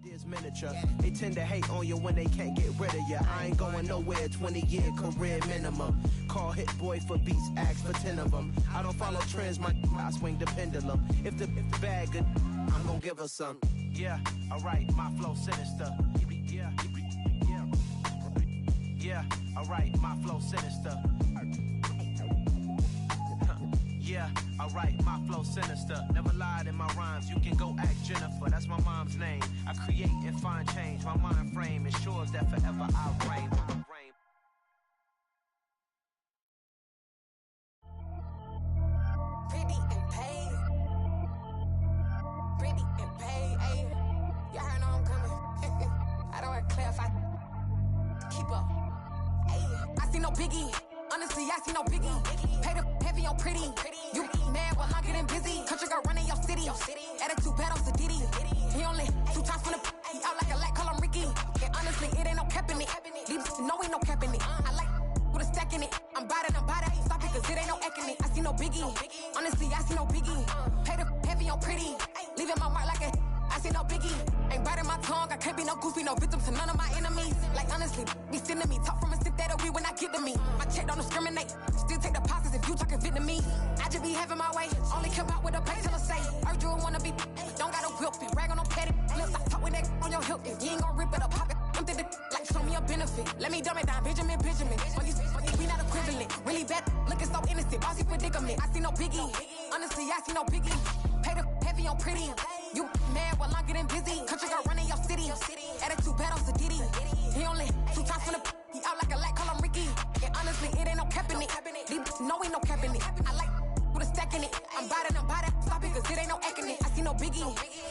Ideas miniature. They tend to hate on you when they can't get rid of you. I ain't going nowhere, 20-year career minimum. Call Hit Boy for beats, ask for 10 of them. I don't follow trends, I swing the pendulum. If the bag good, I'm gonna give her some. Yeah, alright, my flow sinister. Yeah, alright, my flow sinister. Yeah, alright, my flow sinister. Never lied in my rhymes, you can go ask Jennifer. That's my mom's name. I create and find change. My mind frame ensures that forever I'll reign. Pretty and paid. Pretty and paid, ayy. Y'all heard I'm coming. I don't want to clarify. Keep up. Ayy, I see no biggie. Honestly, I see no biggie. Pay the heavy on pretty. You mad while I'm getting busy. Country girl running your city. Attitude bad on Diddy. He only 2 times from the he out like a light, call him Ricky. And honestly, it ain't no cap in it. These no ain't no cap in it. I like with a stack in it. I'm bout it. Stop it, cause it ain't no eck in it. I see no biggie. Honestly, I see no biggie. Pay the heavy on pretty. Leaving my mark like a I see no biggie. Ain't biting my tongue. I can't be no goofy, no victim to none of my enemies. Like honestly, be sending me talk from a sip that away when I get to me. My check don't discriminate. Still take deposits if you talking Vietnamese. I just be having my way. Only come out with a pay till I say. Urge you wanna be. Don't gotta whip it. Rag on no petty. Lips, I talk with that on your hip. If you ain't gon' rip it or pop it, I'm the like show me a benefit. Let me dumb it down, Benjamin. We not equivalent. Really bad, looking so innocent. Bossy predicament. I see no biggie. Honestly, I see no biggie. Pay the heavy on pretty. You mad while I'm getting busy. Country girl running your city. Attitude bad on Diddy. He only 2 times from the he out like a light, call him Ricky. And honestly, it ain't no cap in it. These no ain't no cap in it. I like with a stack in it. I'm bout it. Stop it, cause it ain't no eck in it. I see no biggie.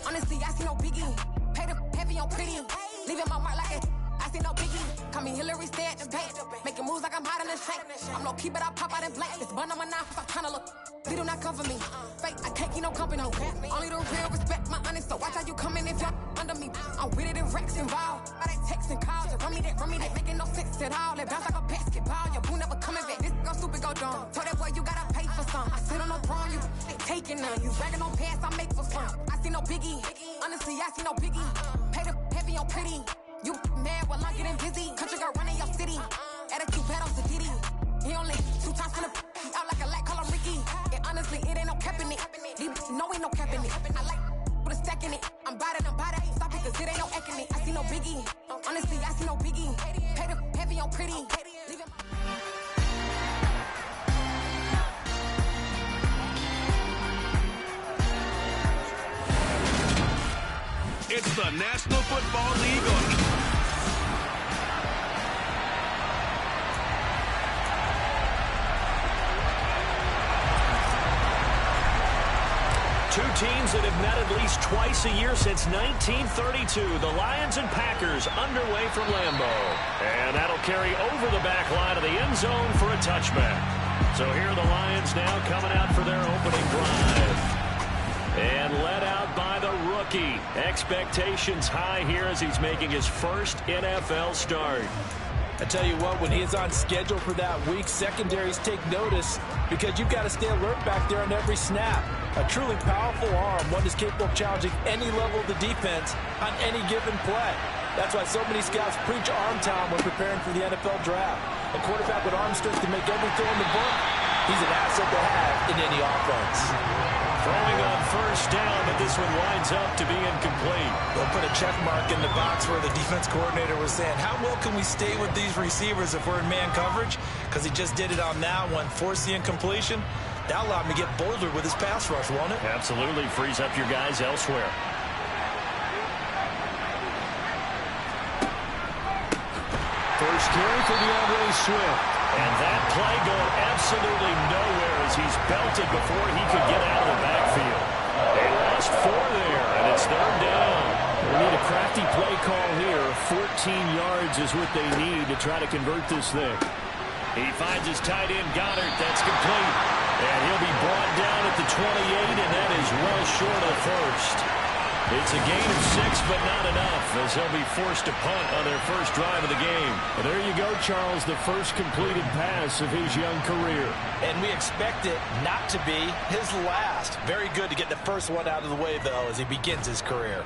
Honestly, I see no biggie. Pay the heavy on pretty. Leaving my mark like a I see no biggie. Call me Hillary, stay at the bank. Making moves like I'm hot in the shank. I'm no keep it, I pop out in blank. This bun on my knife, I'm trying to look. They do not come for me. Fake, I can't keep no company. Only the real respect my honest. So watch how you coming if y'all under me. I'm with it in Rex involved. I they text and calls. You run me that, making no sense at all. They bounce like a basketball. Your boo never coming back. This go stupid, go dumb. Told that boy you gotta pay for some. I sit on no throne, you ain't taking none. You bragging on pants, I make for fun. I see no biggie. Honestly, I see no biggie. Pay the heavy on pretty. You mad while I'm getting busy. Country girl running your city. Attitude bad on Diddy. He only 2 times from the he out like a light, call him Ricky. And honestly, it ain't no cap in it. These no ain't no cap in it. I like with a stack in it. I'm bout it. Stop it, cause it ain't no eck in it. I see no biggie. Honestly, I see no biggie. Pay the heavy on pretty. It's the National Football League. Two teams that have met at least twice a year since 1932. The Lions and Packers underway from Lambeau. And that'll carry over the back line of the end zone for a touchback. So here are the Lions now coming out for their opening drive. And led out by the rookie. Expectations high here as he's making his first NFL start. I tell you what, when he is on schedule for that week, secondaries take notice because you've got to stay alert back there on every snap. A truly powerful arm, one is capable of challenging any level of the defense on any given play. That's why so many scouts preach arm talent when preparing for the NFL draft. A quarterback with arm strength can make every throw in the book. He's an asset to have in any offense. Throwing on first down, but this one winds up to be incomplete. They'll put a check mark in the box where the defense coordinator was saying, how well can we stay with these receivers if we're in man coverage? Because he just did it on that one, forced the incompletion. That allowed him to get bolder with his pass rush, won't it? Absolutely. Frees up your guys elsewhere. First carry for DeAndre Swift. And that play going absolutely nowhere as he's belted before he could get out of the backfield. They lost 4 there, and it's 3rd down. They need a crafty play call here. 14 yards is what they need to try to convert this thing. He finds his tight end, Goddard. That's complete. And he'll be brought down at the 28, and that is well short of the first. It's a gain of 6, but not enough, as he'll be forced to punt on their first drive of the game. And there you go, Charles, the first completed pass of his young career. And we expect it not to be his last. Very good to get the first one out of the way, though, as he begins his career.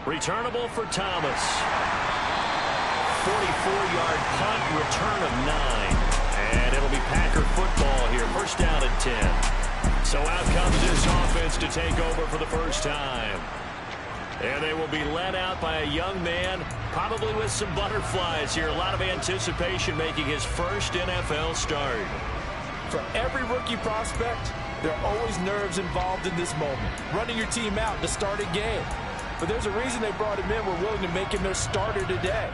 Returnable for Thomas. 44-yard punt, return of 9. And it'll be Packer football here. First down and 10. So out comes this offense to take over for the first time. And they will be led out by a young man, probably with some butterflies here. A lot of anticipation, making his first NFL start. For every rookie prospect, there are always nerves involved in this moment. Running your team out to start a game. But there's a reason they brought him in. We're willing to make him their starter today.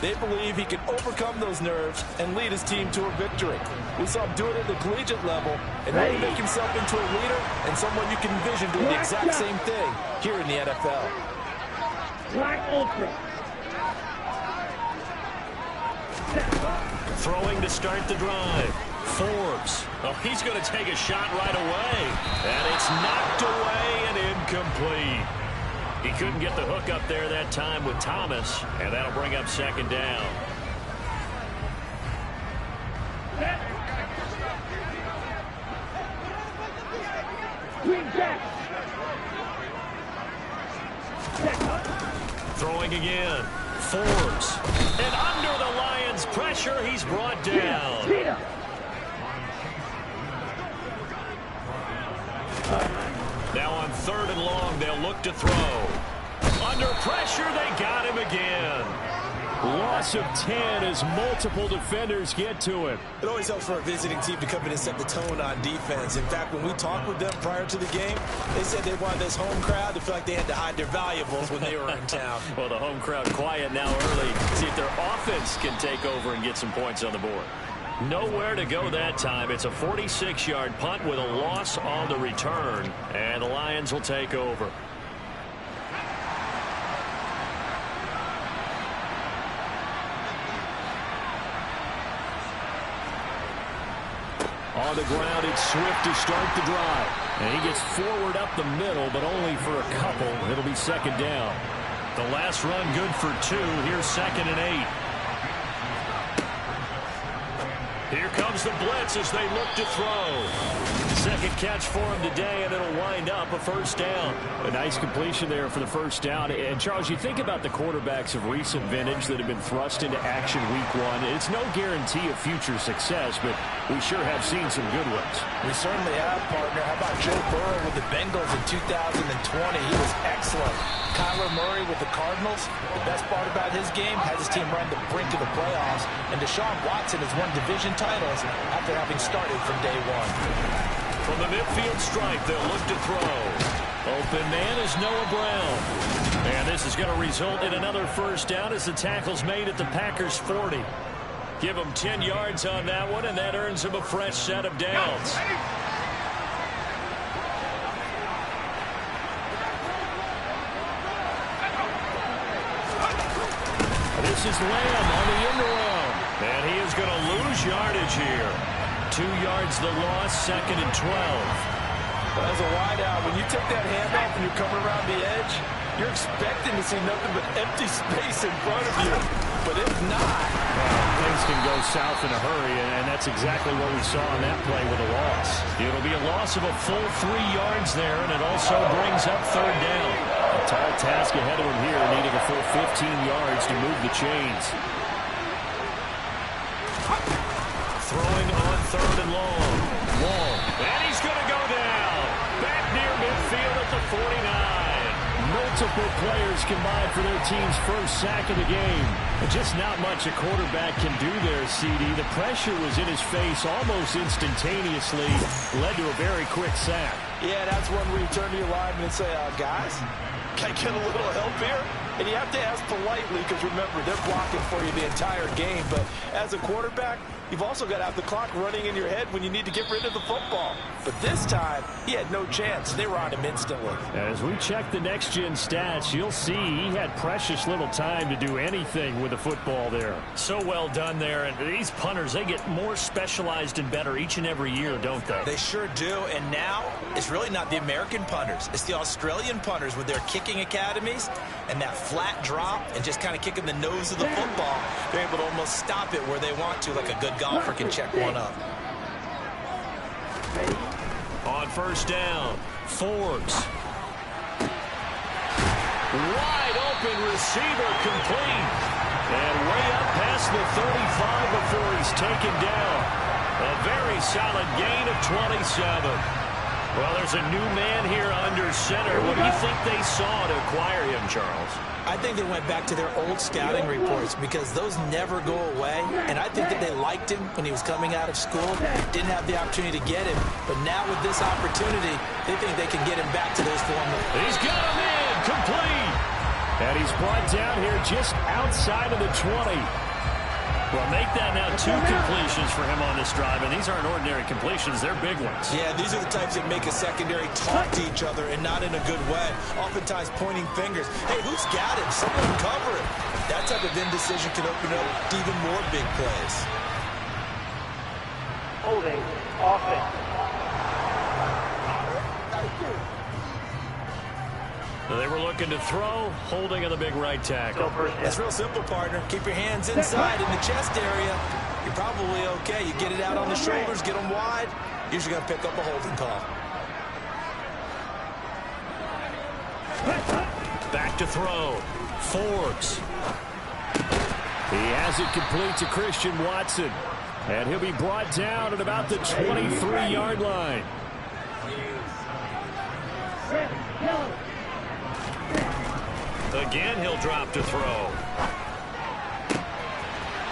They believe he can overcome those nerves and lead his team to a victory. We saw him do it at the collegiate level and really make himself into a leader and someone you can envision doing the exact same thing here in the NFL. Throwing to start the drive. Forbes. Oh, he's going to take a shot right away. And it's knocked away and incomplete. He couldn't get the hook up there that time with Thomas, and that'll bring up second down. Throwing again. Forbes. And under the Lions' pressure, he's brought down. Now on 3rd and long, they'll look to throw. Under pressure, they got him again. Loss of 10 as multiple defenders get to him. It always helps for a visiting team to come in and set the tone on defense. In fact, when we talked with them prior to the game, they said they wanted this home crowd to feel like they had to hide their valuables when they were in town. Well, the home crowd quiet now early. See if their offense can take over and get some points on the board. Nowhere to go that time. It's a 46-yard punt with a loss on the return. And the Lions will take over. On the ground, it's Swift to start the drive. And he gets forward up the middle, but only for a couple. It'll be second down. The last run good for 2. Here's 2nd and 8. Here comes the blitz as they look to throw. Second catch for him today, and it'll wind up a first down. A nice completion there for the first down. And, Charles, you think about the quarterbacks of recent vintage that have been thrust into action week 1. It's no guarantee of future success, but we sure have seen some good ones. We certainly have, partner. How about Joe Burrow with the Bengals in 2020? He was excellent. Kyler Murray with the Cardinals. The best part about his game has his team run the brink of the playoffs. And Deshaun Watson has won division titles after having started from day 1. From the midfield stripe, they'll look to throw. Open man is Noah Brown. And this is going to result in another first down as the tackle's made at the Packers' 40. Give him 10 yards on that one, and that earns him a fresh set of downs. This is Lamb on the end around. And he is going to lose yardage here. 2 yards the loss, 2nd and 12. Well, as a wideout, when you take that handoff and you're coming around the edge, you're expecting to see nothing but empty space in front of you. But if not, things can go south in a hurry, and that's exactly what we saw on that play with a loss. It'll be a loss of a full 3 yards there, and it also brings up 3rd down. A tall task ahead of him here, needing a full 15 yards to move the chains. Throwing on 3rd and long. And he's going to go down. Back near midfield at the 49. Multiple players combined for their team's first sack of the game. But just not much a quarterback can do there, CD. The pressure was in his face almost instantaneously. Led to a very quick sack. Yeah, that's one where you turn to your lineman and say, guys, can I get a little help here? And you have to ask politely because, remember, they're blocking for you the entire game. But as a quarterback, you've also got to have the clock running in your head when you need to get rid of the football. But this time, he had no chance. They were on him instantly. As we check the next-gen stats, you'll see he had precious little time to do anything with the football there. So well done there. And these punters, they get more specialized and better each and every year, don't they? They sure do. And now, it's really not the American punters. It's the Australian punters with their kicking academies and that flat drop and just kind of kicking the nose of the football. They're able to almost stop it where they want to, like a good golfer can check one up. On first down, Forbes. Wide open receiver complete. And way up past the 35 before he's taken down. A very solid gain of 27. Well, there's a new man here under center. What do you think they saw to acquire him, Charles? I think they went back to their old scouting reports because those never go away. And I think that they liked him when he was coming out of school. Didn't have the opportunity to get him. But now with this opportunity, they think they can get him back to those former. He's got him in, complete. And he's brought down here just outside of the 20. Well, make that now 2 completions for him on this drive, and these aren't ordinary completions. They're big ones. Yeah, these are the types that make a secondary talk to each other and not in a good way. Oftentimes pointing fingers. Hey, who's got him? Someone cover it. That type of indecision can open up to even more big plays. Holding, offense. They were looking to throw, holding on the big right tackle. It's real simple, partner. Keep your hands inside in the chest area. You're probably okay. You get it out on the shoulders, get them wide. Usually going to pick up a holding call. Back to throw. Forbes. He has it complete to Christian Watson. And he'll be brought down at about the 23-yard line. Again, he'll drop to throw.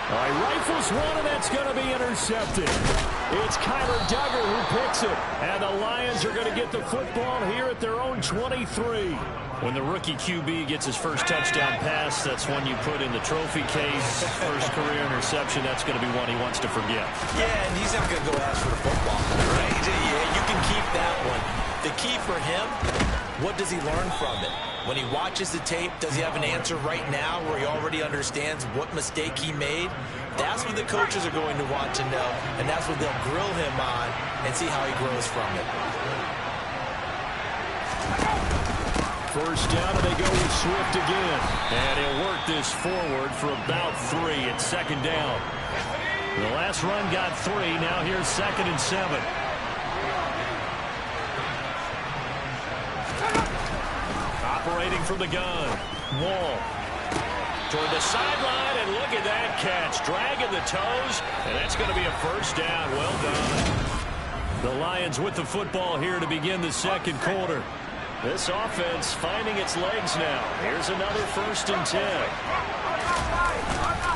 All right, rifles one, and that's going to be intercepted. It's Kyler Duggar who picks it. And the Lions are going to get the football here at their own 23. When the rookie QB gets his first touchdown pass, that's one you put in the trophy case. First career interception, that's going to be one he wants to forget. Yeah, and he's not going to go ask for the football, right? Yeah, you can keep that one. The key for him, what does he learn from it? When he watches the tape, does he have an answer right now where he already understands what mistake he made? That's what the coaches are going to want to know, and that's what they'll grill him on and see how he grows from it. First down, and they go with Swift again. And he'll work this forward for about 3. It's second down. The last run got 3. Now here's 2nd and 7. Operating from the gun. Wall. Toward the sideline, and look at that catch. Dragging the toes, and that's going to be a first down. Well done. The Lions with the football here to begin the second quarter. This offense finding its legs now. Here's another 1st and 10.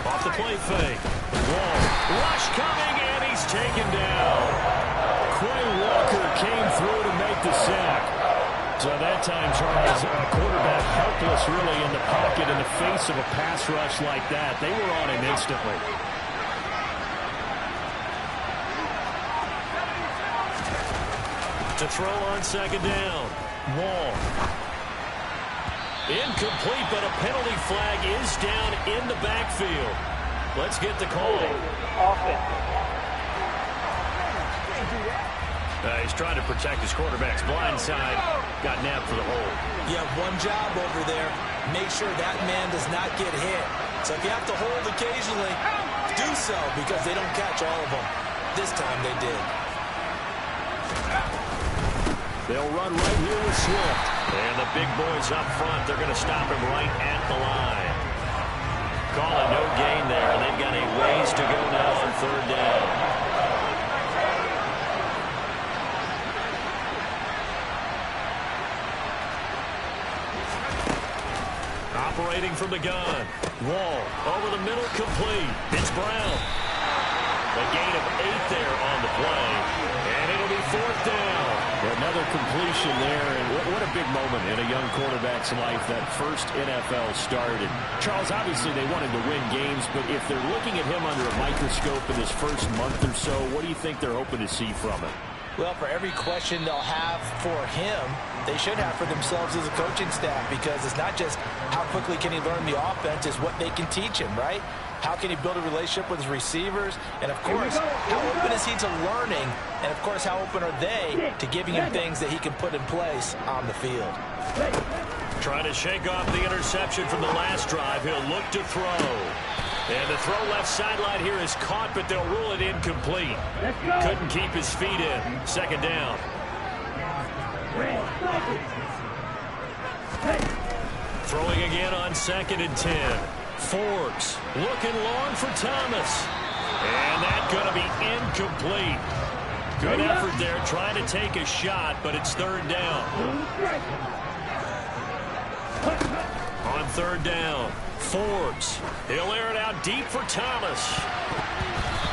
Off the play fake. Wall. Rush coming, and he's taken down. Quay Walker came through to make the sack. So that time, Charles, a quarterback helpless really in the pocket in the face of a pass rush like that. They were on him instantly. To throw on second down. Wall. Incomplete, but a penalty flag is down in the backfield. Let's get the call. He's trying to protect his quarterback's blind side. Got nabbed for the hold. You have one job over there. Make sure that man does not get hit. So if you have to hold occasionally, do so because they don't catch all of them. This time they did. They'll run right here with Swift. And the big boys up front, they're going to stop him right at the line. Call it no gain there. They've got a ways to go now for 3rd down. Operating from the gun. Wall over the middle, complete. It's Brown. A gain of 8 there on the play. And it'll be 4th down. Another completion there, and what a big moment in a young quarterback's life, that first NFL start. And Charles, obviously they wanted to win games, but if they're looking at him under a microscope in his first month or so, what do you think they're hoping to see from him? Well, for every question they'll have for him, they should have for themselves as a coaching staff, because it's not just how quickly can he learn the offense, it's what they can teach him, right? How can he build a relationship with his receivers? And, of course, how open is he to learning? And, of course, how open are they to giving him things that he can put in place on the field? Trying to shake off the interception from the last drive. He'll look to throw. And the throw left sideline here is caught, but they'll rule it incomplete. Couldn't keep his feet in. 2nd down. Throwing again on 2nd and 10. Forbes looking long for Thomas. And that's going to be incomplete. Good effort there trying to take a shot, but it's 3rd down. On 3rd down, Forbes. He'll air it out deep for Thomas.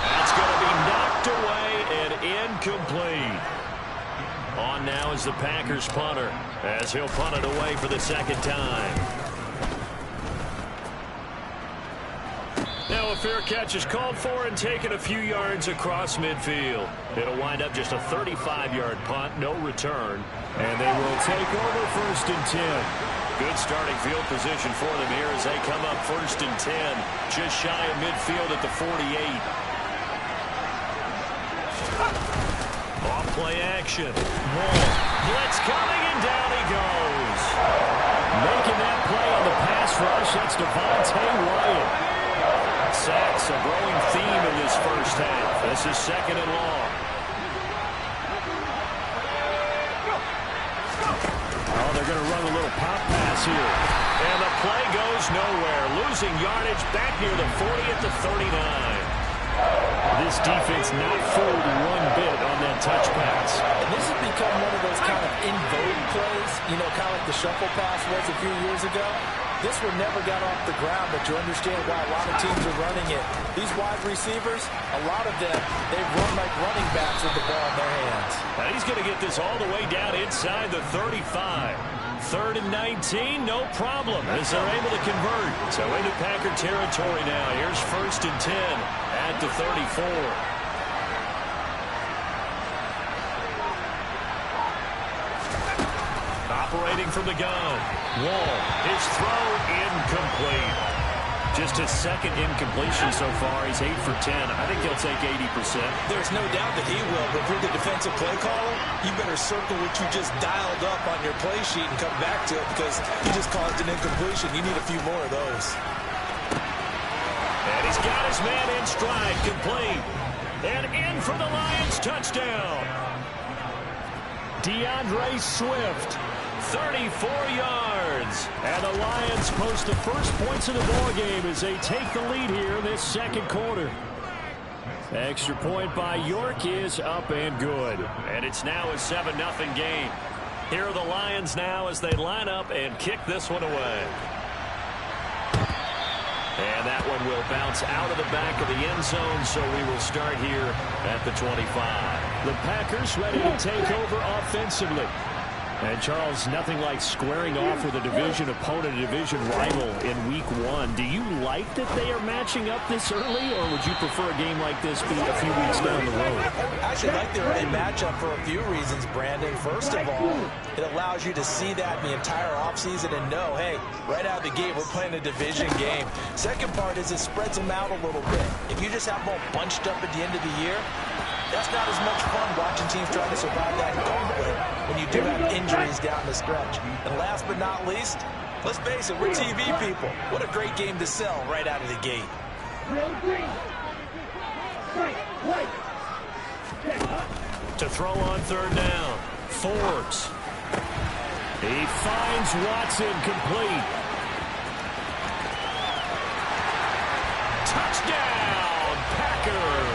That's going to be knocked away and incomplete. On now is the Packers punter, as he'll punt it away for the 2nd time. Now a fair catch is called for and taken a few yards across midfield. It'll wind up just a 35-yard punt, no return. And they will take over 1st and 10. Good starting field position for them here as they come up 1st and 10. Just shy of midfield at the 48. Off-play action. Wall. Blitz coming, and down he goes. Making that play on the pass rush, that's Devontae Wyatt. Sacks, a growing theme in this first half. This is 2nd and long. Oh, they're going to run a little pop pass here. And the play goes nowhere. Losing yardage back near the 40 at the 39. This defense not fooled one bit on that touch pass. And this has become one of those kind of in vogue plays, you know, kind of like the shuffle pass was a few years ago. This one never got off the ground, but you understand why a lot of teams are running it. These wide receivers, a lot of them, they run like running backs with the ball in their hands. Now he's going to get this all the way down inside the 35. 3rd and 19, no problem, as they're able to convert. So into Packer territory now. Here's 1st and 10 at the 34. Operating from the gun. Wall. His throw incomplete. Just his 2nd incompletion so far. He's 8 for 10. I think he'll take 80%. There's no doubt that he will, but if you're the defensive play caller, you better circle what you just dialed up on your play sheet and come back to it because he just caused an incompletion. You need a few more of those. And he's got his man in stride, complete. And in for the Lions touchdown. DeAndre Swift. 34 yards. And the Lions post the first points of the ball game as they take the lead here in this 2nd quarter. Extra point by York is up and good. And it's now a 7-0 game. Here are the Lions now as they line up and kick this one away. And that one will bounce out of the back of the end zone, so we will start here at the 25. The Packers ready to take over offensively. And, Charles, nothing like squaring off with a division opponent, a division rival in Week 1. Do you like that they are matching up this early, or would you prefer a game like this be a few weeks down the road? I actually like the early matchup for a few reasons, Brandon. First of all, it allows you to see that in the entire offseason and know, hey, right out of the gate, we're playing a division game. Second part is it spreads them out a little bit. If you just have them all bunched up at the end of the year, that's not as much fun watching teams try to survive that gauntlet when you do have injuries down the stretch. And last but not least, let's face it, we're TV people. What a great game to sell right out of the gate. To throw on 3rd down, Forbes. He finds Watson complete. Touchdown, Packers.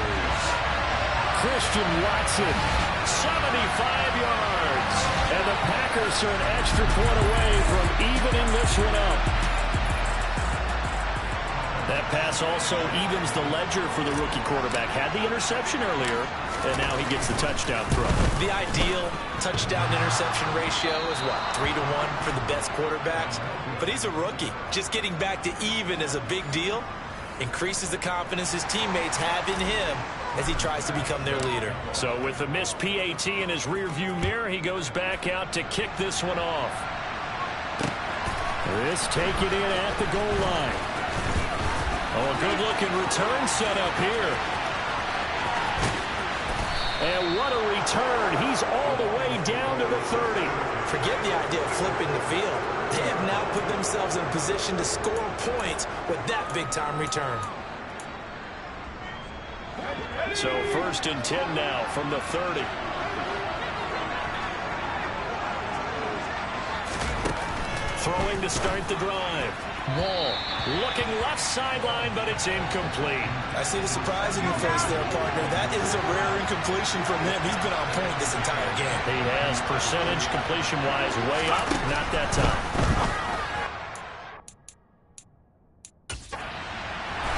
Christian Watson, 75 yards. And the Packers are an extra point away from evening this one up. That pass also evens the ledger for the rookie quarterback. Had the interception earlier, and now he gets the touchdown throw. The ideal touchdown-interception ratio is, what, 3-to-1 for the best quarterbacks? But he's a rookie. Just getting back to even is a big deal. Increases the confidence his teammates have in him as he tries to become their leader. So with the missed PAT in his rearview mirror, he goes back out to kick this one off. This taken in at the goal line. Oh, a good-looking return set up here. And what a return. He's all the way down to the 30. Forget the idea of flipping the field. They have now put themselves in a position to score points with that big-time return. So 1st and 10 now from the 30. Throwing to start the drive. Wall looking left sideline, but it's incomplete. I see the surprise in your face there, partner. That is a rare incompletion from him. He's been on point this entire game. He has percentage completion-wise way up. Not that time.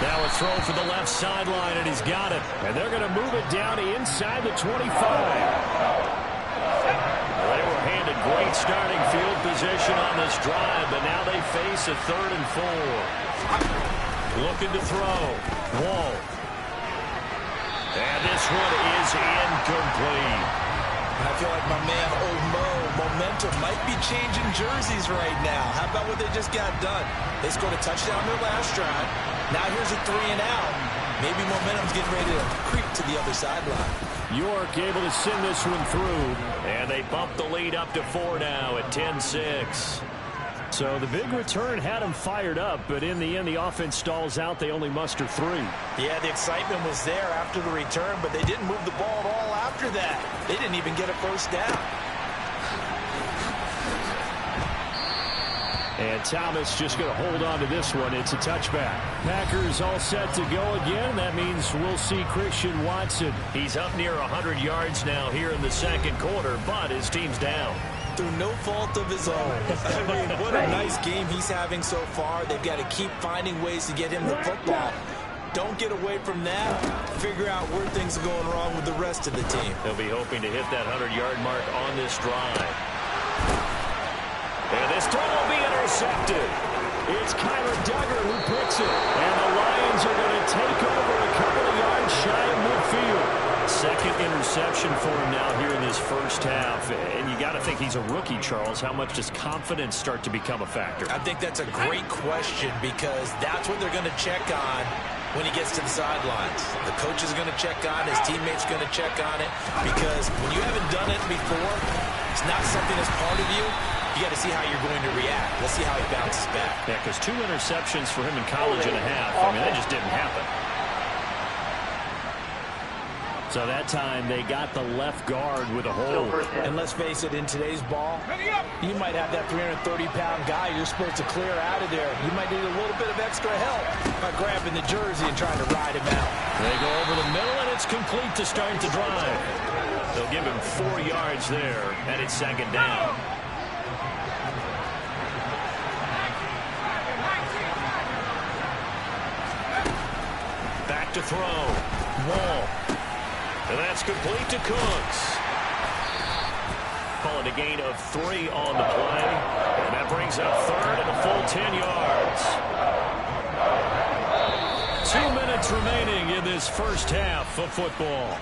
Now a throw for the left sideline, and he's got it. And they're going to move it down inside the 25. They were handed great starting field position on this drive, but now they face a 3rd and 4. Looking to throw. Wall. And this one is incomplete. I feel like my man, Old Mo, momentum might be changing jerseys right now. How about what they just got done? They scored a touchdown their last drive. Now here's a 3 and out. Maybe momentum's getting ready to creep to the other sideline. York able to send this one through, and they bump the lead up to 4 now at 10-6. So the big return had them fired up, but in the end, the offense stalls out. They only muster 3. Yeah, the excitement was there after the return, but they didn't move the ball at all after that. They didn't even get a first down. And Thomas just going to hold on to this one. It's a touchback. Packers all set to go again. That means we'll see Christian Watson. He's up near 100 yards now here in the second quarter, but his team's down. Through no fault of his own. I mean, what a nice game he's having so far. They've got to keep finding ways to get him the football. Don't get away from that. Figure out where things are going wrong with the rest of the team. They'll be hoping to hit that 100-yard mark on this drive. And this throw will be intercepted. It's Kyler Duggar who picks it. And the Lions are going to take over a couple of yards shy of midfield. Second interception for him now here in this first half. And you got to think he's a rookie, Charles. How much does confidence start to become a factor? I think that's a great question because that's what they're going to check on when he gets to the sidelines. The coach is going to check on it. His teammates are going to check on it because when you haven't done it before, it's not something that's part of you. You got to see how you're going to react. Let's see how he bounces back. Yeah, because 2 interceptions for him in college and a half. I mean, that just didn't happen. So that time they got the left guard with a hold. And let's face it, in today's ball, you might have that 330-pound guy you're supposed to clear out of there. You might need a little bit of extra help by grabbing the jersey and trying to ride him out. They go over the middle, and it's complete to start the drive. They'll give him 4 yards there, and it's second down. Back to throw. Wall. And that's complete to Cooks. Call it a gain of 3 on the play. And that brings up third and a full 10 yards. 2 minutes remaining in this first half of football.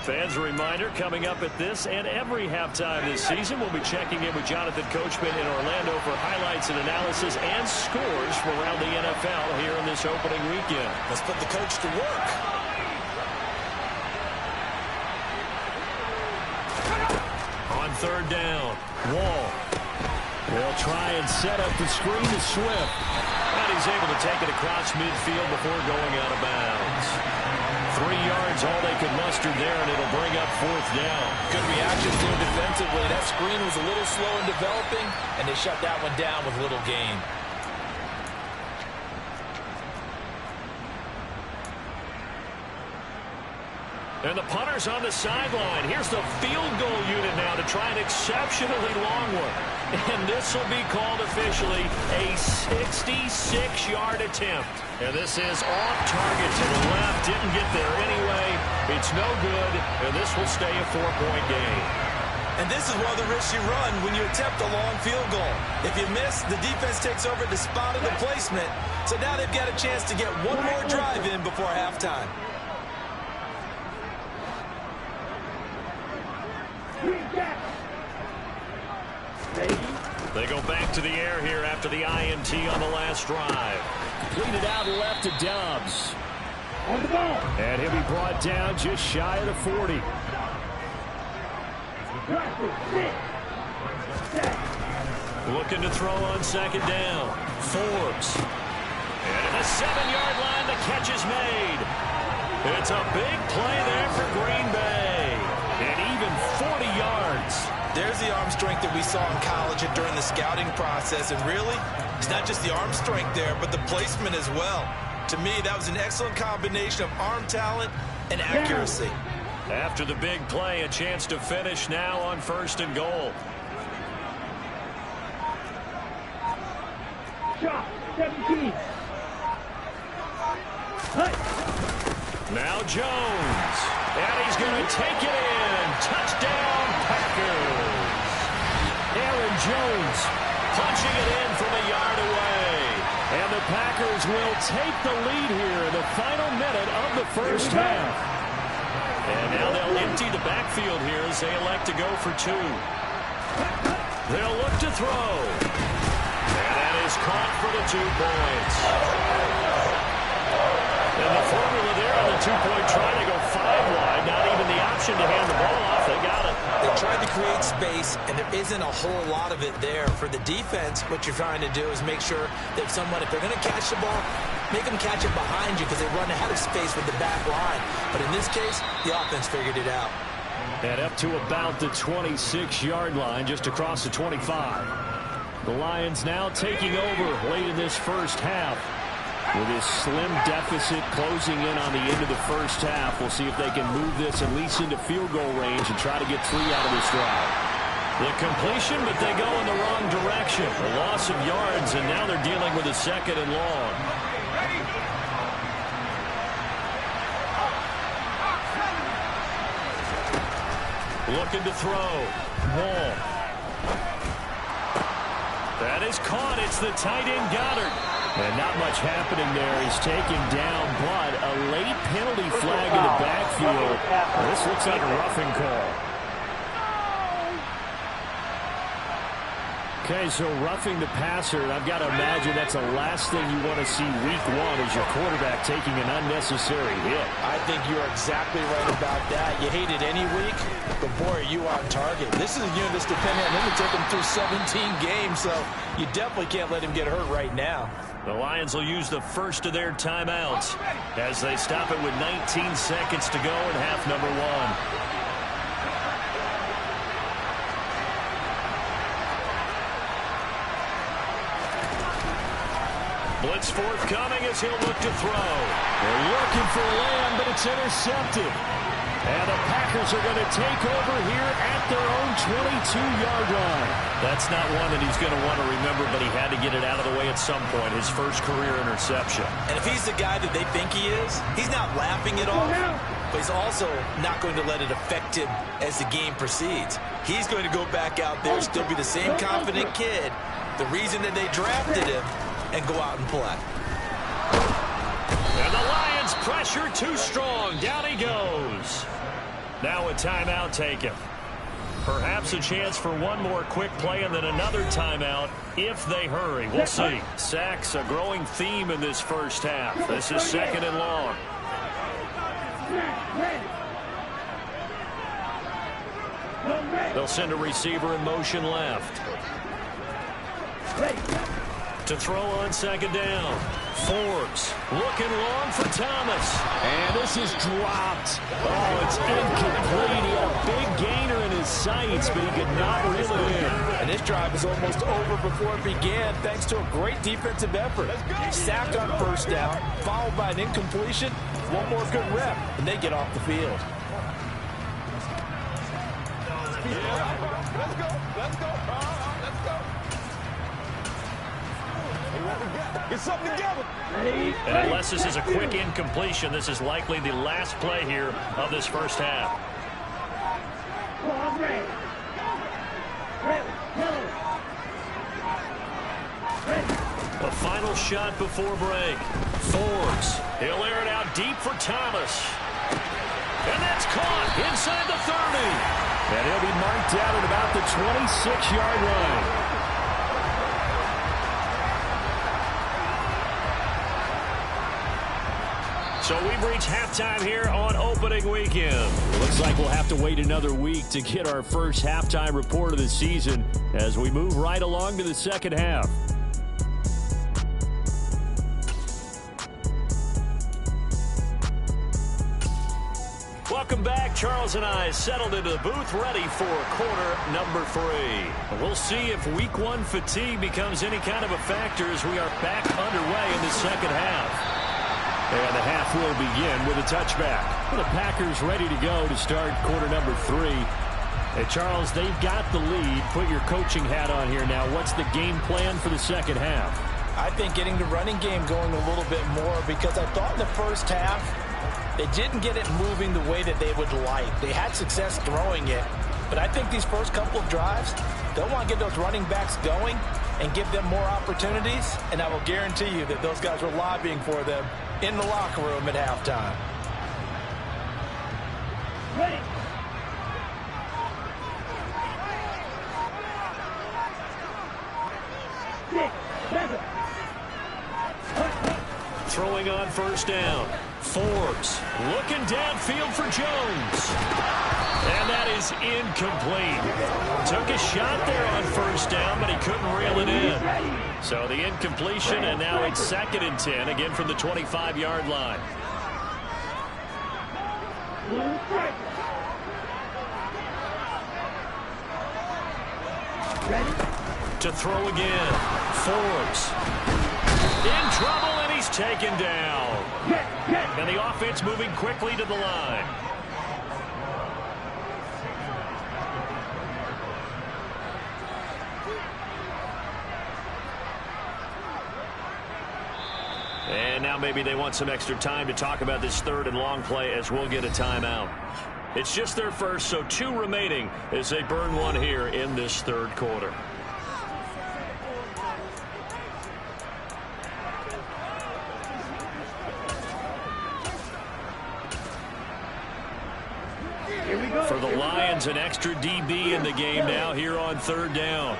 Fans, a reminder, coming up at this and every halftime this season, we'll be checking in with Jonathan Coachman in Orlando for highlights and analysis and scores from around the NFL here in this opening weekend. Let's put the coach to work. On third down, Wall. They'll try and set up the screen to Swift. And he's able to take it across midfield before going out of bounds. 3 yards, all they could muster there, and it'll bring up fourth down. Good reactions there defensively. That screen was a little slow in developing, and they shut that one down with little gain. And the punter's on the sideline. Here's the field goal unit now to try an exceptionally long one. And this will be called officially a 66-yard attempt. And this is off target to the left. Didn't get there anyway. It's no good, and this will stay a 4-point game. And this is one of the risks you run when you attempt a long field goal. If you miss, the defense takes over the spot of the placement. So now they've got a chance to get one more drive in before halftime. They go back to the air here after the INT on the last drive. Completed out left to Dobbs. And he'll be brought down just shy of the 40. Looking to throw on second down. Forbes. And at the 7-yard line, the catch is made. It's a big play there for Green Bay. And even 40 yards. There's the arm strength that we saw in college and during the scouting process. And really, it's not just the arm strength there, but the placement as well. To me, that was an excellent combination of arm talent and accuracy. After the big play, a chance to finish now on 1st and goal. Shot 17. Now Jones. And he's going to take it in. Touchdown, Packers. Aaron Jones punching it in from a yard away. And the Packers will take the lead here in the final minute of the first half. And now they'll empty the backfield here as they elect to go for 2. They'll look to throw. And that is caught for the 2 points. And the formula there on the 2-point try to go 5 wide. Not even the option to hand the ball off. They got it. They tried to create space, and there isn't a whole lot of it there. For the defense, what you're trying to do is make sure that someone, if they're going to catch the ball, make them catch it behind you because they run ahead of space with the back line. But in this case, the offense figured it out. And up to about the 26-yard line, just across the 25. The Lions now taking over late in this first half. With this slim deficit closing in on the end of the first half, we'll see if they can move this at least into field goal range and try to get 3 out of this drive. The completion, but they go in the wrong direction. A loss of yards, and now they're dealing with a 2nd and long. Looking to throw. Wall. That is caught. It's the tight end Goddard. And not much happening there. He's taken down, but a late penalty flag in the backfield. This looks like a roughing call. Okay, so roughing the passer, I've got to imagine that's the last thing you want to see week 1 as your quarterback taking an unnecessary hit. I think you're exactly right about that. You hate it any week, but boy, are you on target. This is a unit that's dependent on him to take him through 17 games, so you definitely can't let him get hurt right now. The Lions will use the first of their timeouts as they stop it with 19 seconds to go in half number 1. Blitz forthcoming as he'll look to throw. They're looking for land, but it's intercepted. And the Packers are going to take over here at their own 22-yard line. That's not one that he's going to want to remember, but he had to get it out of the way at some point, his first career interception. And if he's the guy that they think he is, he's not laughing it off, but he's also not going to let it affect him as the game proceeds. He's going to go back out there, still be the same confident kid, the reason that they drafted him, and go out and play. And the Lions pressure too strong. Down he goes. Now a timeout taken. Perhaps a chance for one more quick play and then another timeout if they hurry. We'll see. Sacks a growing theme in this first half. This is 2nd and long. They'll send a receiver in motion left. To throw on 2nd down. Forbes looking long for Thomas. And this is dropped. Oh, it's incomplete. He had a big gainer in his sights, but he could not reel it in. And this drive is almost over before it began, thanks to a great defensive effort. Sack on 1st down, followed by an incompletion. One more good rep, and they get off the field. Let's go. Let's go. Get something together. And unless this is a quick incompletion, this is likely the last play here of this first half. A final shot before break. Forbes. He'll air it out deep for Thomas. And that's caught inside the 30. And he'll be marked out at about the 26-yard line. So we've reached halftime here on opening weekend. Looks like we'll have to wait another week to get our first halftime report of the season as we move right along to the second half. Welcome back back. Charles and I settled into the booth, ready for quarter number 3. We'll see if week 1 fatigue becomes any kind of a factor as we are back underway in the second half. And the half will begin with a touchback. The Packers ready to go to start quarter number 3. Hey, Charles, they've got the lead. Put your coaching hat on here now. What's the game plan for the second half? I think getting the running game going a little bit more, because I thought in the first half they didn't get it moving the way that they would like. They had success throwing it, but I think these first couple of drives, they'll want to get those running backs going and give them more opportunities, and I will guarantee you that those guys were lobbying for them in the locker room at halftime. Ready. Throwing on first down. Forbes looking downfield for Jones. And that is incomplete. Took a shot there on first down, but he couldn't reel it in. So the incompletion, and now it's 2nd and 10, again from the 25-yard line. To throw again. Forbes. In trouble, and he's taken down. And the offense moving quickly to the line. And now maybe they want some extra time to talk about this 3rd and long play, as we'll get a timeout. It's just their first, so 2 remaining as they burn 1 here in this 3rd quarter. For the Lions, an extra DB in the game now here on 3rd down.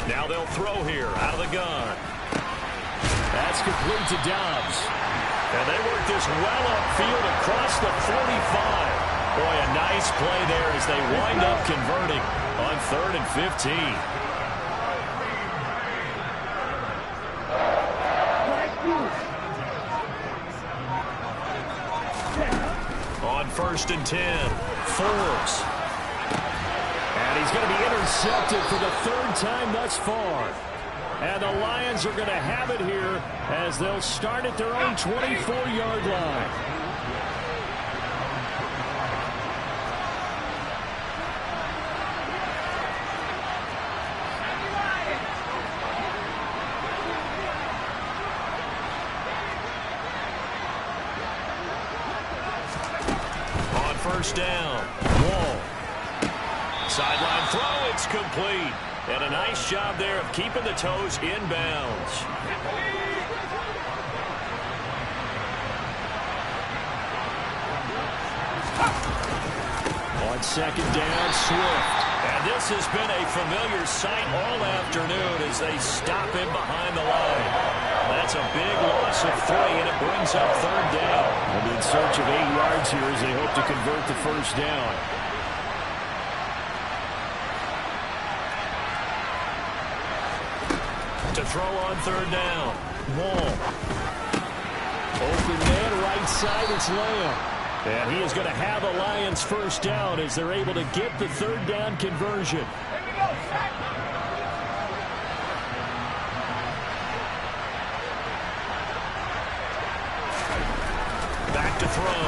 Now they'll throw here out of the gun. That's complete to Dobbs. And they work this well upfield across the 45. Boy, a nice play there as they wind up converting on 3rd and 15. On 1st and 10, Forbes. And he's going to be intercepted for the 3rd time thus far. And the Lions are going to have it here as they'll start at their own 24-yard line. On 1st down, Wall. Sideline throw, it's complete. And a nice job there of keeping the toes in bounds. On 2nd down, Swift. And this has been a familiar sight all afternoon as they stop him behind the line. That's a big loss of 3, and it brings up 3rd down. They'll be in search of 8 yards here as they hope to convert the 1st down. To throw on 3rd down. Wall. Open man, right side, it's Lamb. And he is going to have a Lions 1st down as they're able to get the 3rd down conversion. Back to throw.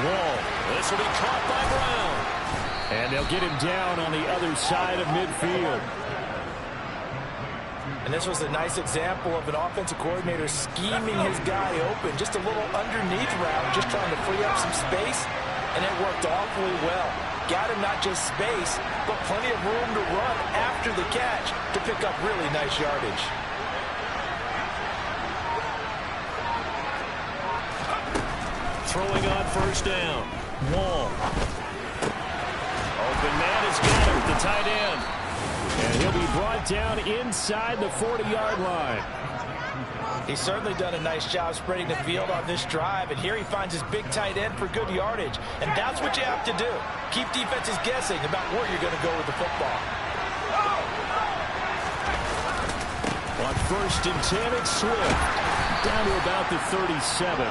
Wall. This will be caught by Brown. And they'll get him down on the other side of midfield. And this was a nice example of an offensive coordinator scheming his guy open. Just a little underneath route, just trying to free up some space, and it worked awfully well. Got him not just space, but plenty of room to run after the catch to pick up really nice yardage. Throwing on 1st down. Wall. Open man has got him, the tight end. And he'll be brought down inside the 40-yard line. He's certainly done a nice job spreading the field on this drive, and here he finds his big tight end for good yardage. And that's what you have to do. Keep defenses guessing about where you're going to go with the football. On 1st and 10, it's Swift. down to about the 37.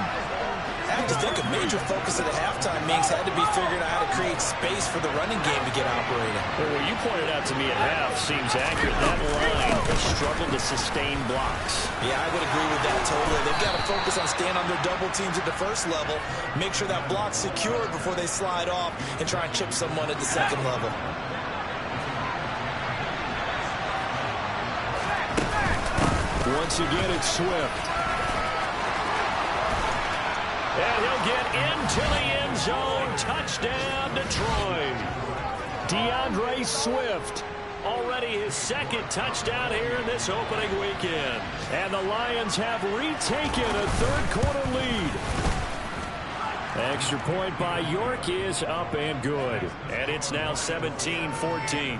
I have to think a major focus at the halftime, Minks, had to be figuring out how to create space for the running game to get operating. Well, what you pointed out to me at half seems accurate. That line has struggled to sustain blocks. Yeah, I would agree with that totally. They've got to focus on staying on their double teams at the first level, make sure that block's secured before they slide off and try and chip someone at the second level. Once again, it's Swift. And he'll get into the end zone. Touchdown, Detroit. DeAndre Swift. Already his second touchdown here in this opening weekend. And the Lions have retaken a third-quarter lead. Extra point by York is up and good. And it's now 17-14.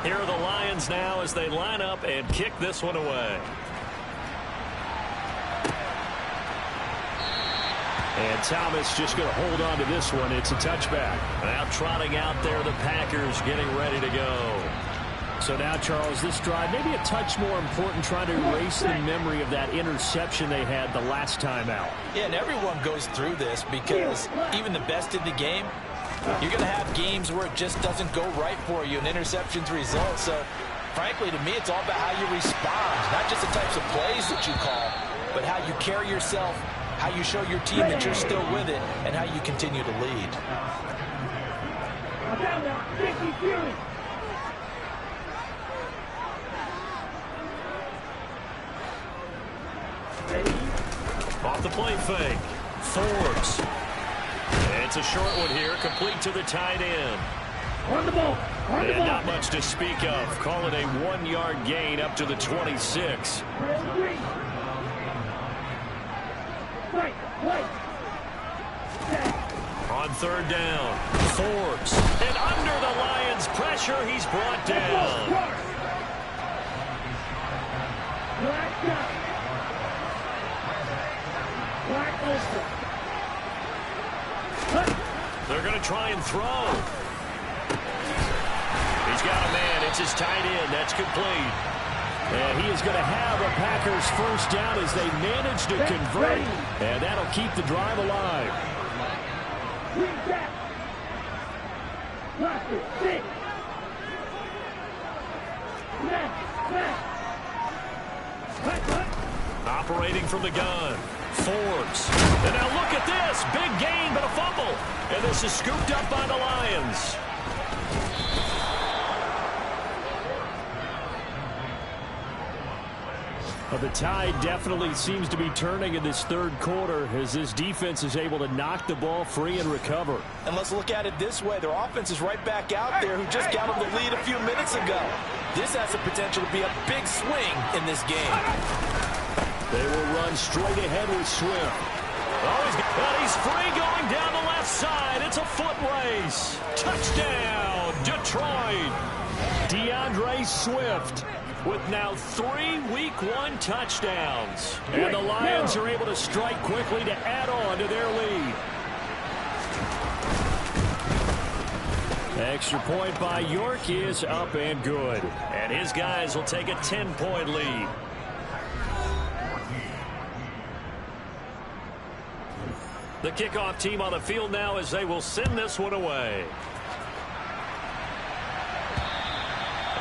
Here are the Lions now as they line up and kick this one away. And Thomas just going to hold on to this one. It's a touchback. Now trotting out there, the Packers getting ready to go. So now, Charles, this drive maybe a touch more important, trying to erase the memory of that interception they had the last time out. Yeah, and everyone goes through this because even the best in the game, you're going to have games where it just doesn't go right for you, and interceptions result. So, frankly, to me, it's all about how you respond, not just the types of plays that you call, but how you carry yourself, how you show your team that you're still with it, and how you continue to lead. Off the play fake. Forbes. It's a short one here, complete to the tight end. On the ball. And not much to speak of. Call it a 1-yard gain up to the 26. On third down, Forbes. And under the Lions' pressure, he's brought down. They're going to try and throw. He's got a man. It's his tight end. That's complete. And he is going to have a Packers first down as they manage to convert. And that'll keep the drive alive. Operating from the gun. Forbes. And now look at this. Big gain, but a fumble. And this is scooped up by the Lions. Well, the tide definitely seems to be turning in this third quarter as this defense is able to knock the ball free and recover. And let's look at it this way. Their offense is right back out there who just got them the lead a few minutes ago. This has the potential to be a big swing in this game. They will run straight ahead with Swift. Oh, he's free going down the left side. It's a foot race. Touchdown, Detroit. DeAndre Swift with now 3 Week 1 touchdowns. And the Lions are able to strike quickly to add on to their lead. Extra point by York is up and good. And his guys will take a 10-point lead. The kickoff team on the field now as they will send this one away.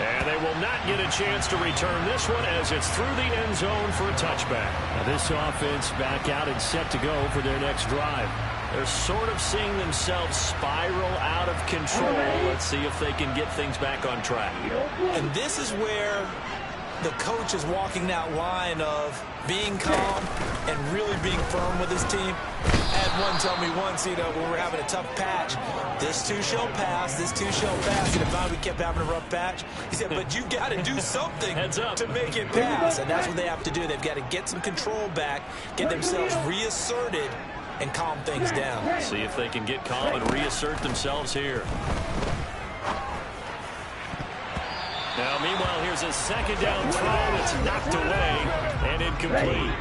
And they will not get a chance to return this one as it's through the end zone for a touchback. Now this offense back out and set to go for their next drive. They're sort of seeing themselves spiral out of control. Let's see if they can get things back on track. And this is where the coach is walking that line of being calm and really being firm with his team. I had one tell me once, when we're having a tough patch, this too shall pass, this too shall pass. And if we kept having a rough patch, he said, but you got to do something to make it pass. And that's what they have to do. They've got to get some control back, get themselves reasserted, and calm things down. See if they can get calm and reassert themselves here. Now, meanwhile, here's a second down throw that's knocked away and incomplete.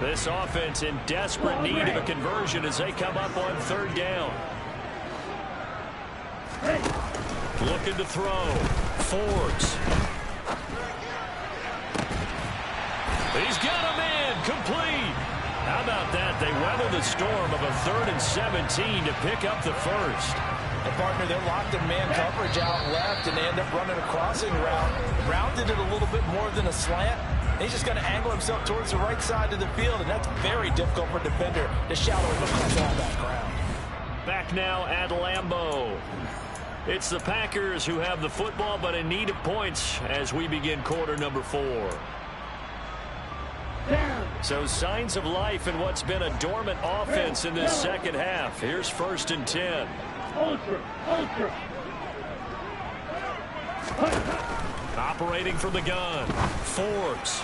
This offense in desperate need of a conversion as they come up on third down. Looking to throw. Forbes. He's got him in, complete. How about that? They weather the storm of a 3rd and 17 to pick up the first. And partner, they're locked in man coverage out left, and they end up running a crossing route. Rounded it a little bit more than a slant. He's just going to angle himself towards the right side of the field, and that's very difficult for a defender to shallow look across all that ground. Back now at Lambeau. It's the Packers who have the football, but in need of points as we begin quarter number 4. So signs of life in what's been a dormant offense in this second half. Here's 1st and 10. Operating from the gun. Forbes.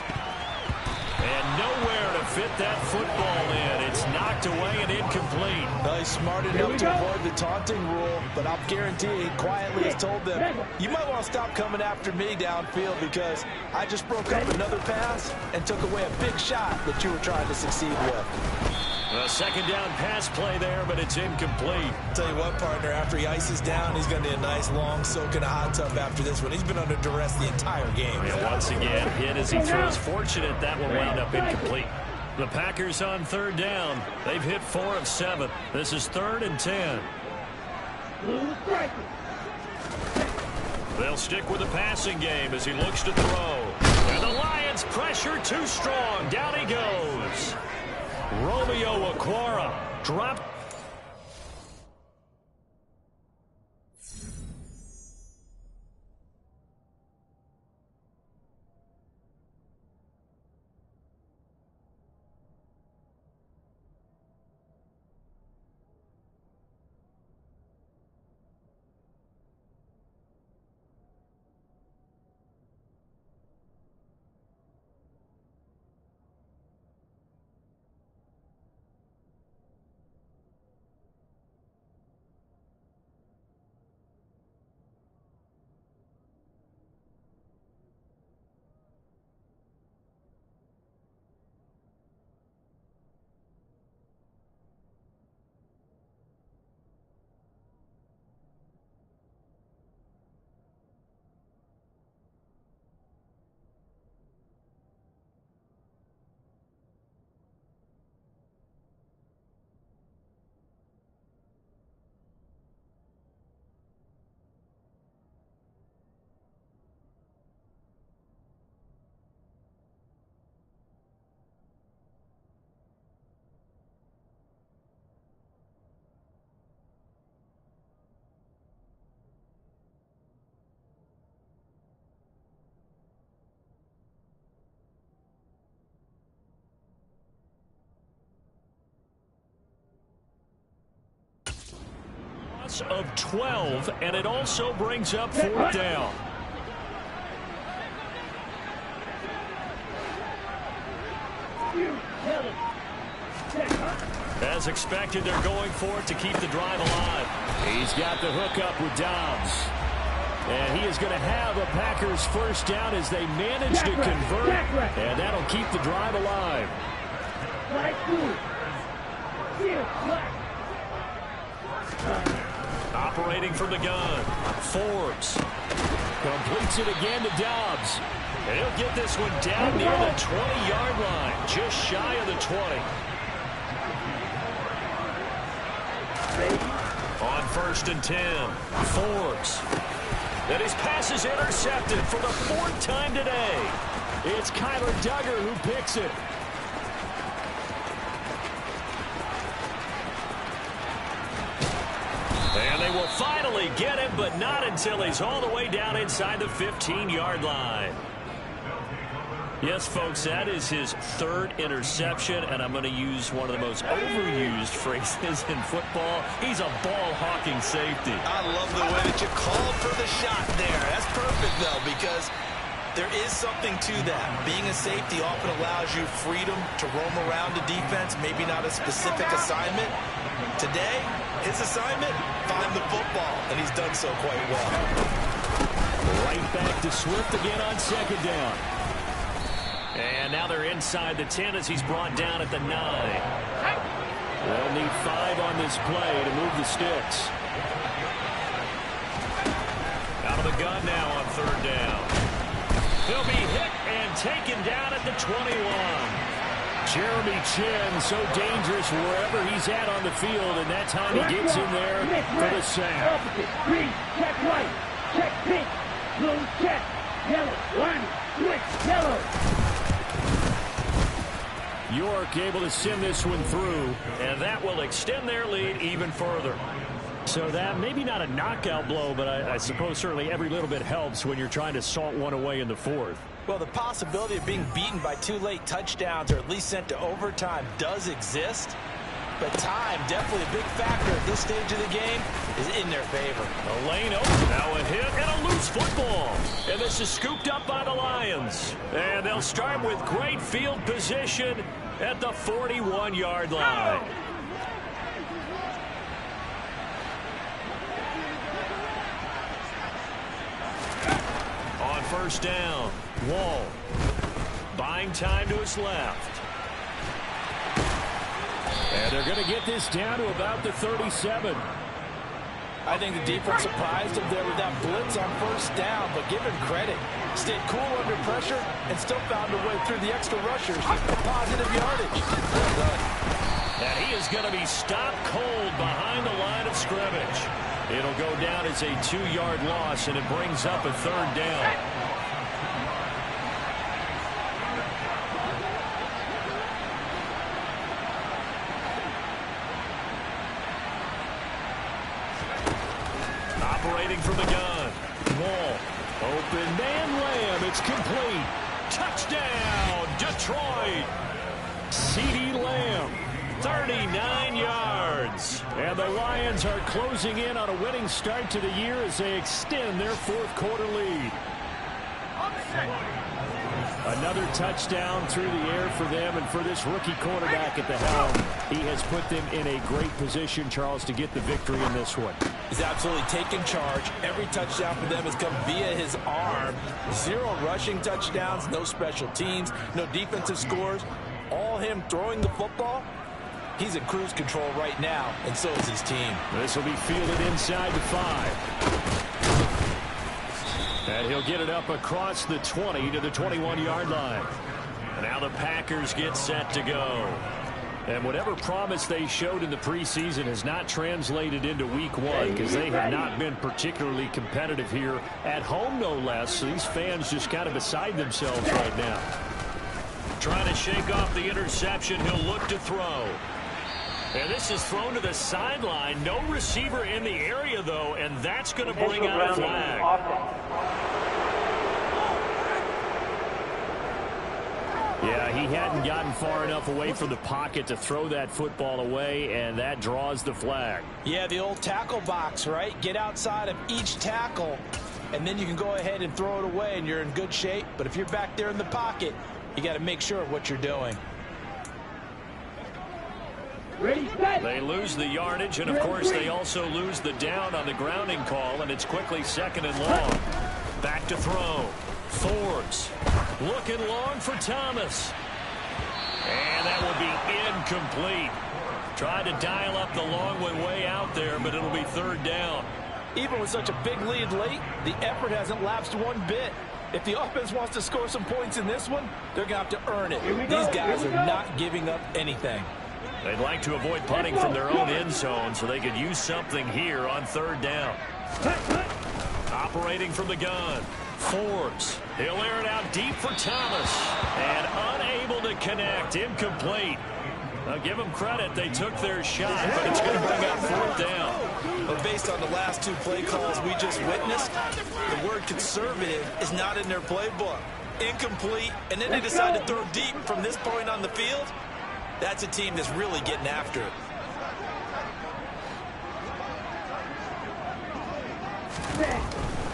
And nowhere to fit that football in. It's knocked away and incomplete. Well, he's smart enough to avoid the taunting rule, but I'll guarantee he quietly has told them, you might want to stop coming after me downfield because I just broke up another pass and took away a big shot that you were trying to succeed with. A 2nd down pass play there, but it's incomplete. Tell you what, partner, after he ices down, he's going to need a nice long soak in a hot tub after this one. He's been under duress the entire game. And once again, hit as he throws. Fortunate that one wound up incomplete. The Packers on 3rd down. They've hit 4 of 7. This is 3rd and 10. They'll stick with the passing game as he looks to throw. And the Lions pressure too strong. Down he goes. Romeo Okwara dropped. Of 12, and it also brings up 4th down. As expected, they're going for it to keep the drive alive. He's got the hook up with Dobbs. And he is going to have a Packers 1st down as they manage to convert. And that'll keep the drive alive. Operating from the gun. Forbes completes it again to Dobbs. And he'll get this one down near the 20-yard line, just shy of the 20. On 1st and 10, Forbes. And his pass is intercepted for the 4th time today. It's Kyler Duggar who picks it. And they will finally get him, but not until he's all the way down inside the 15-yard line. Yes, folks, that is his 3rd interception, and I'm going to use one of the most overused phrases in football. He's a ball-hawking safety. I love the way that you called for the shot there. That's perfect, though, because there is something to that. Being a safety often allows you freedom to roam around the defense, maybe not a specific assignment. Today, his assignment, find the football, and he's done so quite well. Right back to Swift again on 2nd down. And now they're inside the 10 as he's brought down at the 9. They'll need 5 on this play to move the sticks. Out of the gun now on 3rd down. He'll be hit and taken down at the 21. Jeremy Chinn, so dangerous wherever he's at on the field, and that time he gets in there for the sack. Green, check white, check pink, blue, check, yellow, one, switch, yellow. York able to send this one through, and that will extend their lead even further. So that maybe not a knockout blow, but I suppose certainly every little bit helps when you're trying to salt one away in the fourth. Well, the possibility of being beaten by 2 late touchdowns or at least sent to overtime does exist. But time, definitely a big factor at this stage of the game, is in their favor. A lane open, now a hit and a loose football. And this is scooped up by the Lions. And they'll start with great field position at the 41-yard line. On first down, Wall buying time to his left. And they're going to get this down to about the 37. I think the defense surprised him there with that blitz on first down, but give him credit. Stayed cool under pressure and still found a way through the extra rushers for positive yardage. Well done. And he is going to be stopped cold behind the line of scrimmage. It'll go down as a 2-yard loss, and it brings up a third down. Operating from the gun. Wall. Open man Lamb. It's complete. Touchdown, Detroit. CeeDee Lamb. 39 yards. And the Lions are closing in on a winning start to the year as they extend their fourth-quarter lead. Another touchdown through the air for them, and for this rookie quarterback at the helm, he has put them in a great position, Charles, to get the victory in this one. He's absolutely taken charge. Every touchdown for them has come via his arm. 0 rushing touchdowns, no special teams, no defensive scores. All him throwing the football. He's in cruise control right now, and so is his team. This will be fielded inside the 5. And he'll get it up across the 20 to the 21-yard line. And now the Packers get set to go. And whatever promise they showed in the preseason has not translated into week 1 because they have not been particularly competitive here at home, no less. So these fans just kind of beside themselves right now. Trying to shake off the interception. He'll look to throw. And this is thrown to the sideline. No receiver in the area, though, and that's going to bring out a flag. Yeah, he hadn't gotten far enough away from the pocket to throw that football away, and that draws the flag. Yeah, the old tackle box, right? Get outside of each tackle, and then you can go ahead and throw it away, and you're in good shape. But if you're back there in the pocket, you got to make sure of what you're doing. They lose the yardage, and, of course, they also lose the down on the grounding call, and it's quickly 2nd and long. Back to throw. Forbes looking long for Thomas. And that will be incomplete. Tried to dial up the long one way out there, but it'll be 3rd down. Even with such a big lead late, the effort hasn't lapsed one bit. If the offense wants to score some points in this one, they're going to have to earn it. These guys are not giving up anything. They'd like to avoid punting from their own end zone so they could use something here on 3rd down. Operating from the gun. Forbes. He'll air it out deep for Thomas. And unable to connect. Incomplete. Now give them credit. They took their shot, but it's going to bring out 4th down. But based on the last 2 play calls we just witnessed, the word conservative is not in their playbook. Incomplete, and then they decide to throw deep from this point on the field. That's a team that's really getting after it.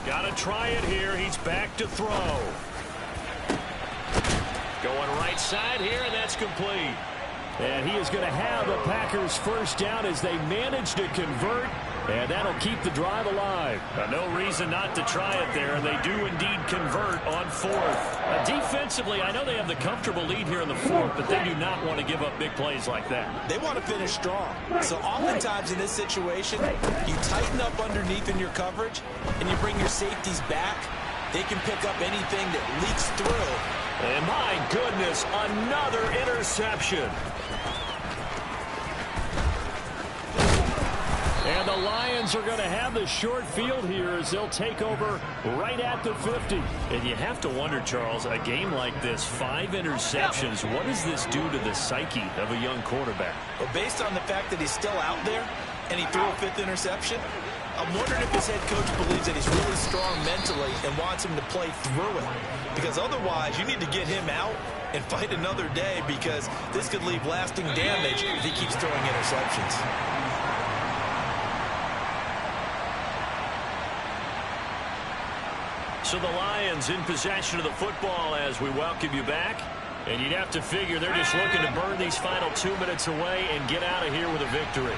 Got to try it here. He's back to throw. Going right side here, and that's complete. And he is going to have the Packers' first down as they manage to convert, and that'll keep the drive alive. No reason not to try it there, and they do indeed convert on 4th. Defensively, I know they have the comfortable lead here in the 4th, but they do not want to give up big plays like that. They want to finish strong. So oftentimes in this situation, you tighten up underneath in your coverage, and you bring your safeties back. They can pick up anything that leaks through And my goodness, another interception. And the Lions are going to have the short field here as they'll take over right at the 50. And you have to wonder, Charles, a game like this, 5 interceptions, what does this do to the psyche of a young quarterback? Well, based on the fact that he's still out there and he threw a 5th interception, I'm wondering if his head coach believes that he's really strong mentally and wants him to play through it. Because otherwise, you need to get him out and fight another day, because this could leave lasting damage if he keeps throwing interceptions. So the Lions in possession of the football as we welcome you back. And you'd have to figure they're just looking to burn these final 2 minutes away and get out of here with a victory.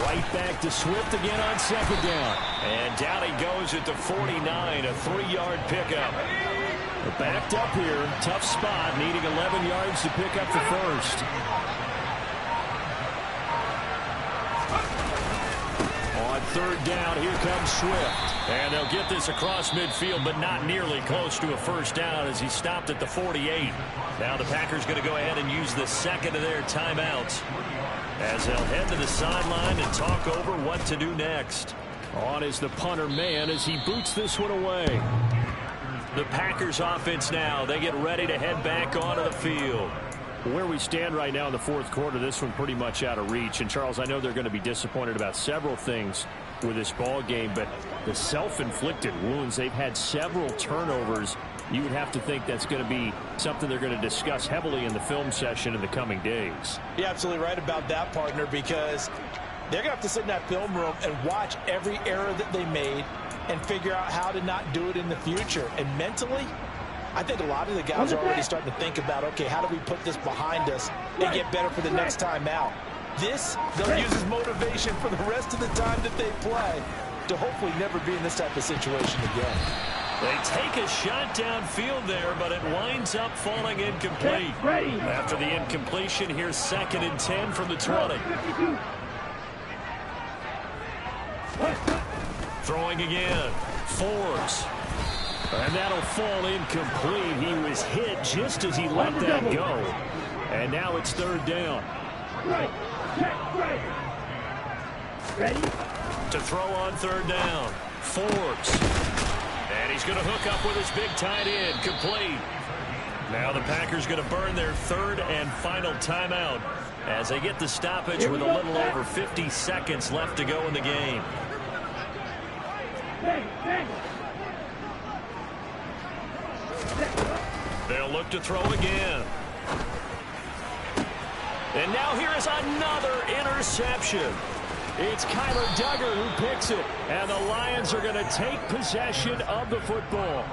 Right back to Swift again on 2nd down. And down he goes at the 49, a 3-yard pickup. They're backed up here, tough spot, needing 11 yards to pick up the first. On 3rd down, here comes Swift. And they'll get this across midfield, but not nearly close to a first down as he stopped at the 48. Now the Packers going to go ahead and use the second of their timeouts as they'll head to the sideline and talk over what to do next. On is the punter man as he boots this one away. The Packers offense now, they get ready to head back onto the field. Where we stand right now in the 4th quarter, this one pretty much out of reach. And, Charles, I know they're going to be disappointed about several things with this ball game, but the self-inflicted wounds, they've had several turnovers. You would have to think that's going to be something they're going to discuss heavily in the film session in the coming days. You're absolutely right about that, partner, because they're going to have to sit in that film room and watch every error that they made and figure out how to not do it in the future. And mentally, I think a lot of the guys are already starting to think about, okay, how do we put this behind us and get better for the next time out? This, they'll use as motivation for the rest of the time that they play to hopefully never be in this type of situation again. They take a shot downfield there, but it winds up falling incomplete. After the incompletion, here's 2nd and 10 from the 20. Throwing again. Forbes. And that'll fall incomplete. He was hit just as he let that go. And now it's 3rd down. Ready? To throw on 3rd down. Forbes. And he's going to hook up with his big tight end. Complete. Now the Packers going to burn their 3rd and final timeout as they get the stoppage with a little over 50 seconds left to go in the game. They'll look to throw again. And now here is another interception. It's Kyler Duggar who picks it. And the Lions are going to take possession of the football.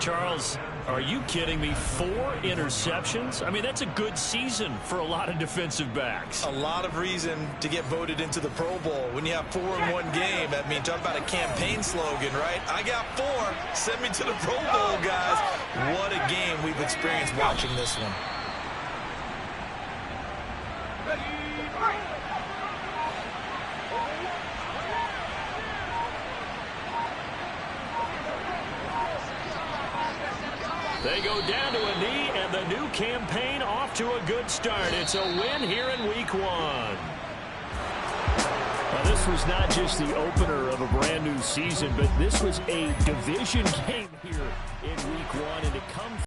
Charles, are you kidding me? 4 interceptions? I mean, that's a good season for a lot of defensive backs. A lot of reason to get voted into the Pro Bowl. When you have 4 in one game, I mean, talk about a campaign slogan, right? I got 4. Send me to the Pro Bowl, guys. What a game we've experienced watching this one. They go down to a knee, and the new campaign off to a good start. It's a win here in Week 1. Now, this was not just the opener of a brand new season, but this was a division game here in Week 1, and it comes